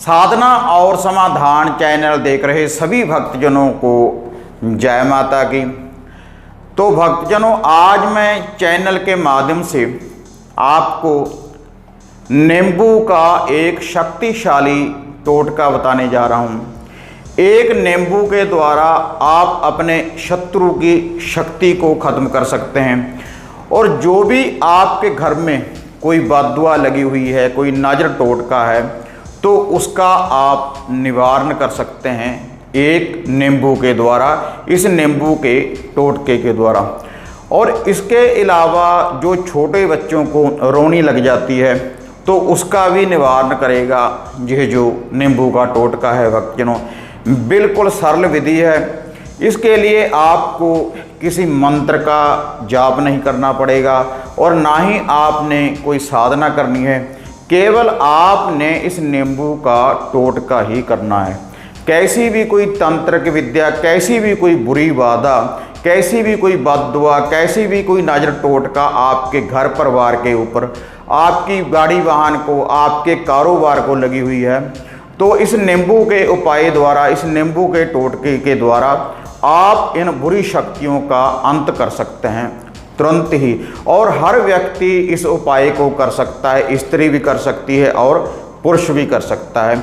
साधना और समाधान चैनल देख रहे सभी भक्तजनों को जय माता की। तो भक्तजनों, आज मैं चैनल के माध्यम से आपको नींबू का एक शक्तिशाली टोटका बताने जा रहा हूँ। एक नींबू के द्वारा आप अपने शत्रु की शक्ति को ख़त्म कर सकते हैं और जो भी आपके घर में कोई बददुआ लगी हुई है, कोई नज़र टोटका है, तो उसका आप निवारण कर सकते हैं एक नींबू के द्वारा, इस नींबू के टोटके के द्वारा। और इसके अलावा जो छोटे बच्चों को रोनी लग जाती है तो उसका भी निवारण करेगा यह जो नींबू का टोटका है। भक्तजनों, बिल्कुल सरल विधि है। इसके लिए आपको किसी मंत्र का जाप नहीं करना पड़ेगा और ना ही आपने कोई साधना करनी है। केवल आपने इस नींबू का टोटका ही करना है। कैसी भी कोई तंत्रिक विद्या, कैसी भी कोई बुरी बाधा, कैसी भी कोई बददुआ, कैसी भी कोई नज़र टोटका आपके घर परिवार के ऊपर, आपकी गाड़ी वाहन को, आपके कारोबार को लगी हुई है, तो इस नींबू के उपाय द्वारा, इस नींबू के टोटके के द्वारा आप इन बुरी शक्तियों का अंत कर सकते हैं तुरंत ही। और हर व्यक्ति इस उपाय को कर सकता है, स्त्री भी कर सकती है और पुरुष भी कर सकता है।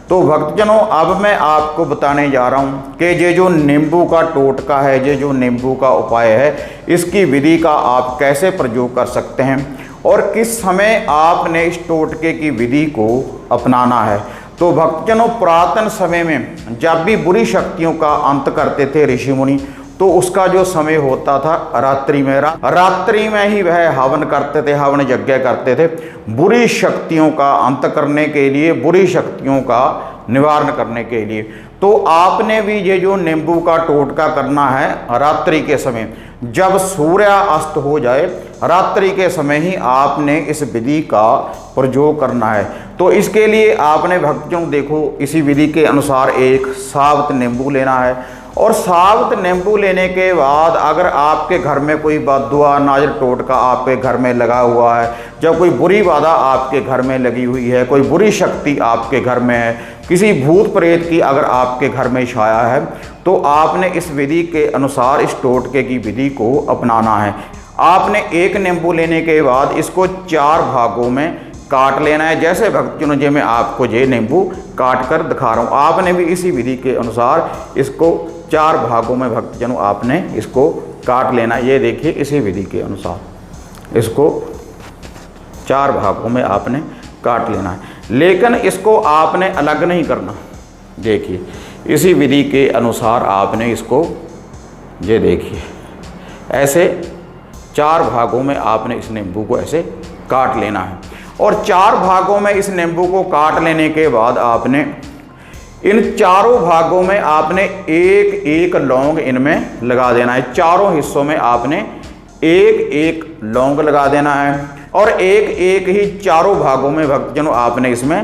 तो भक्तजनों, अब मैं आपको बताने जा रहा हूँ कि ये जो नींबू का टोटका है, ये जो नींबू का उपाय है, इसकी विधि का आप कैसे प्रयोग कर सकते हैं और किस समय आपने इस टोटके की विधि को अपनाना है। तो भक्तजनों, पुरातन समय में जब भी बुरी शक्तियों का अंत करते थे ऋषि मुनि, तो उसका जो समय होता था रात्रि में, रात्रि में ही वह हवन करते थे, हवन यज्ञ करते थे बुरी शक्तियों का अंत करने के लिए, बुरी शक्तियों का निवारण करने के लिए। तो आपने भी ये जो नींबू का टोटका करना है रात्रि के समय, जब सूर्य अस्त हो जाए, रात्रि के समय ही आपने इस विधि का प्रयोग करना है। तो इसके लिए आपने भक्तों देखो, इसी विधि के अनुसार एक साबुत नींबू लेना है और साबुत नींबू लेने के बाद अगर आपके घर में कोई बददुआ, नज़र टोटका आपके घर में लगा हुआ है, जब कोई बुरी बाधा आपके घर में लगी हुई है, कोई बुरी शक्ति आपके घर में है, किसी भूत प्रेत की अगर आपके घर में छाया है, तो आपने इस विधि के अनुसार इस टोटके की विधि को अपनाना है। आपने एक नींबू लेने के बाद इसको 4 भागों में काट लेना है। जैसे भक्तजनों, जो मैं आपको ये नींबू काट कर दिखा रहा हूँ, आपने भी इसी विधि के अनुसार इसको 4 भागों में भक्तजनों आपने इसको काट लेना है। ये देखिए, इसी विधि के अनुसार इसको 4 भागों में आपने काट लेना है, लेकिन इसको आपने अलग नहीं करना। देखिए, इसी विधि के अनुसार आपने इसको, ये देखिए, ऐसे 4 भागों में आपने इस नींबू को ऐसे काट लेना है। और 4 भागों में इस नींबू को काट लेने के बाद आपने इन चारों भागों में आपने एक एक लौंग इनमें लगा देना है। चारों हिस्सों में आपने एक एक लौंग लगा देना है और एक एक ही चारों भागों में भक्तजनों आपने इसमें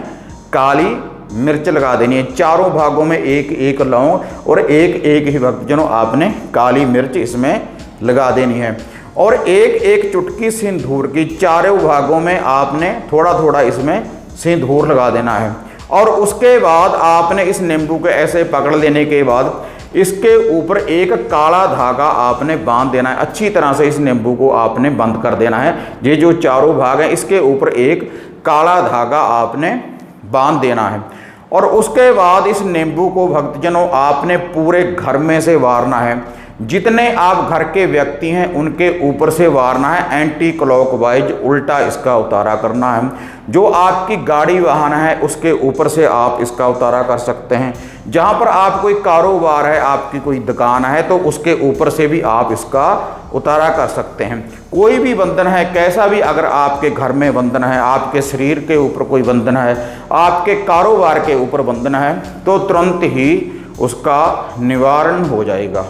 काली मिर्च लगा देनी है। चारों भागों में एक एक लौंग और एक एक ही भक्तजनों आपने काली मिर्च इसमें लगा देनी है। और एक एक चुटकी सिंदूर की चारों भागों में आपने थोड़ा थोड़ा इसमें सिंदूर लगा देना है। और उसके बाद आपने इस नींबू को ऐसे पकड़ लेने के बाद इसके ऊपर एक काला धागा आपने बांध देना है। अच्छी तरह से इस नींबू को आपने बंद कर देना है। ये जो चारों भाग हैं, इसके ऊपर एक काला धागा आपने बांध देना है। और उसके बाद इस नींबू को भक्तजनों आपने पूरे घर में से वारना है। जितने आप घर के व्यक्ति हैं उनके ऊपर से वारना है। एंटी क्लॉकवाइज, उल्टा इसका उतारा करना है। जो आपकी गाड़ी वाहन है उसके ऊपर से आप इसका उतारा कर सकते हैं। जहाँ पर आप कोई कारोबार है, आपकी कोई दुकान है, तो उसके ऊपर से भी आप इसका उतारा कर सकते हैं। कोई भी बंधन है, कैसा भी अगर आपके घर में बंधन है, आपके शरीर के ऊपर कोई बंधन है, आपके कारोबार के ऊपर बंधन है, तो तुरंत ही उसका निवारण हो जाएगा।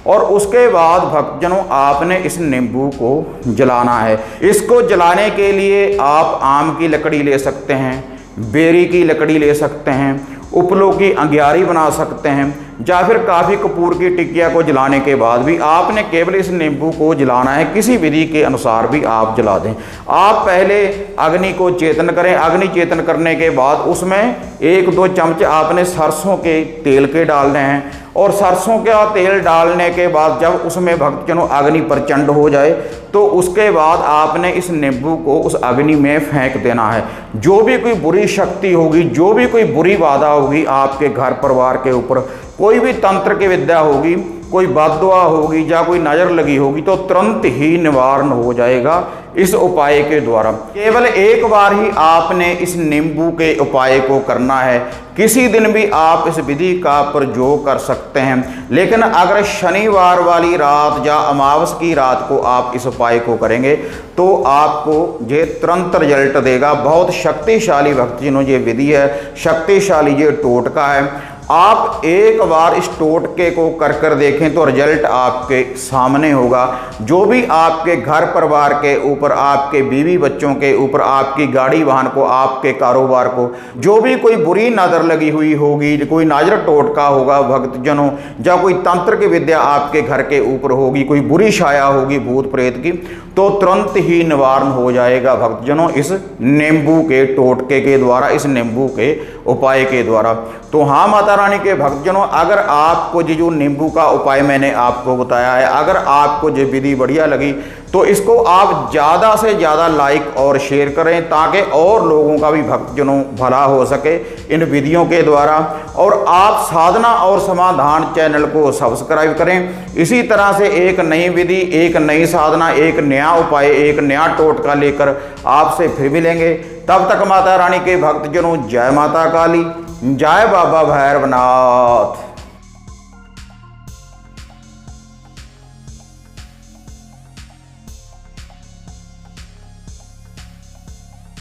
और उसके बाद भक्तजनों आपने इस नींबू को जलाना है। इसको जलाने के लिए आप आम की लकड़ी ले सकते हैं, बेरी की लकड़ी ले सकते हैं, उपलों की अंगियारी बना सकते हैं, या फिर काफ़ी कपूर की टिकिया को जलाने के बाद भी आपने केवल इस नींबू को जलाना है। किसी विधि के अनुसार भी आप जला दें। आप पहले अग्नि को चेतन करें। अग्नि चेतन करने के बाद उसमें 1-2 चम्मच आपने सरसों के तेल के डालने हैं, और सरसों का तेल डालने के बाद जब उसमें भक्तजनों अग्नि प्रचंड हो जाए तो उसके बाद आपने इस नींबू को उस अग्नि में फेंक देना है। जो भी कोई बुरी शक्ति होगी, जो भी कोई बुरी बाधा होगी आपके घर परिवार के ऊपर, कोई भी तंत्र की विद्या होगी, कोई बददुआ होगी या कोई नज़र लगी होगी, तो तुरंत ही निवारण हो जाएगा इस उपाय के द्वारा। केवल एक बार ही आपने इस नींबू के उपाय को करना है। किसी दिन भी आप इस विधि का प्रयोग कर सकते हैं, लेकिन अगर शनिवार वाली रात या अमावस की रात को आप इस उपाय को करेंगे तो आपको ये तुरंत रिजल्ट देगा। बहुत शक्तिशाली भक्तजनों ये विधि है, शक्तिशाली ये टोटका है। आप एक बार इस टोटके को कर देखें तो रिजल्ट आपके सामने होगा। जो भी आपके घर परिवार के ऊपर, आपके बीवी बच्चों के ऊपर, आपकी गाड़ी वाहन को, आपके कारोबार को जो भी कोई बुरी नज़र लगी हुई होगी, कोई नाजर टोटका होगा भक्तजनों, या कोई तंत्र की विद्या आपके घर के ऊपर होगी, कोई बुरी छाया होगी भूत प्रेत की, तो तुरंत ही निवारण हो जाएगा भक्तजनों इस नींबू के टोटके के द्वारा, इस नींबू के उपाय के द्वारा। तो हाँ माता रानी के भक्तजनों, अगर आपको जो नींबू का उपाय मैंने आपको बताया है, अगर आपको ये विधि बढ़िया लगी तो इसको आप ज़्यादा से ज़्यादा लाइक और शेयर करें, ताकि और लोगों का भी भक्तजनों भला हो सके इन विधियों के द्वारा। और आप साधना और समाधान चैनल को सब्सक्राइब करें। इसी तरह से एक नई विधि, एक नई साधना, एक नया उपाय, एक नया टोटका लेकर आपसे फिर मिलेंगे। तब तक माता रानी के भक्तजनों, जय माता काली, जय बाबा भैरवनाथ।